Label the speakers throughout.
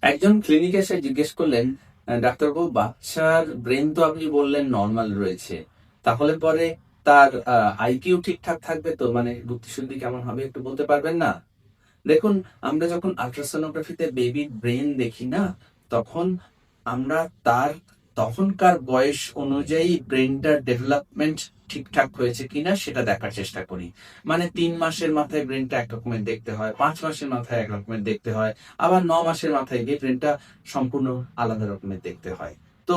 Speaker 1: একজন ক্লিনিকে এসে জিজ্ঞেস করলেন, ডাক্তারবাবু বাচ্চার ব্রেন তো আপনি বললেন নর্মাল রয়েছে, তাহলে পরে তার আইকিউ ঠিকঠাক থাকবে তো, মানে বুদ্ধিশুদ্ধি কেমন হবে একটু বলতে পারবেন না? দেখুন, আমরা যখন আল্ট্রাসোনোগ্রাফিতে বেবির ব্রেন দেখি না, তখন আমরা তার তখনকার বয়স অনুযায়ী ব্রেনটার ডেভেলপমেন্ট ঠিকঠাক হয়েছে কিনা সেটা দেখার চেষ্টা করি। মানে 3 মাসের মাথায় ব্রেনটা এক রকমের দেখতে হয়, 5 মাসের মাথায় এক রকমের দেখতে হয়, আবার 9 মাসের মাথায় গিয়ে ব্রেনটা সম্পূর্ণ আলাদা রকমের দেখতে হয়। তো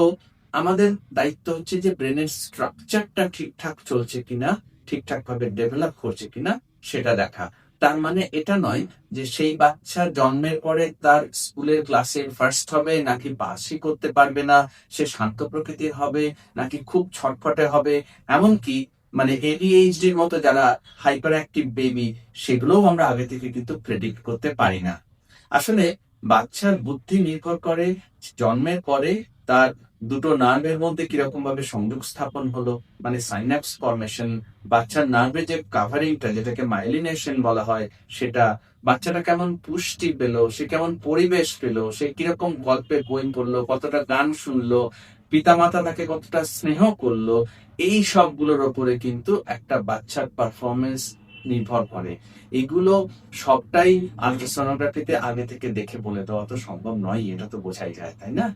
Speaker 1: আমাদের দায়িত্ব হচ্ছে যে ব্রেনের স্ট্রাকচারটা ঠিকঠাক চলছে কিনা, ঠিকঠাক ভাবে ডেভেলপ করছে কিনা সেটা দেখা। তার মানে এটা নয় যে সেই বাচ্চা জন্মের পরে তার স্কুলের ক্লাসে ফার্স্ট হবে নাকি পাসই করতে পারবে না, সে শান্ত প্রকৃতির হবে নাকি খুব ছটফটে হবে, এমনকি মানে এডিএইচডির মতো যারা হাইপার অ্যাক্টিভ বেবি, সেগুলোও আমরা আগে থেকে কিন্তু প্রেডিক্ট করতে পারি না। আসলে বাচ্চার বুদ্ধি নির্ভর করে জন্মের পরে তার দুটো নার্ভের মধ্যে কিরকম ভাবে সংযোগ স্থাপন হলো, মানে সাইন্যাপস ফরমেশন, বাচ্চার নার্ভের যে কাভারিংটা যেটাকে মাইলিনেশন বলা হয় সেটা, বাচ্চাটা কেমন পুষ্টি পেলো, সে কেমন পরিবেশ পেলো, সে কিরকম গল্পের বই পড়লো, কতটা গান শুনলো, পিতামাতা তাকে কতটা স্নেহ করলো, এই সবগুলোর ওপরে কিন্তু একটা বাচ্চার পারফরমেন্স নির্ভর করে। এগুলো সবটাই আল্ট্রাসোনোগ্রাফিতে আগে থেকে দেখে বলে দেওয়া তো সম্ভব নয়, এটা তো বোঝাই যায়, তাই না?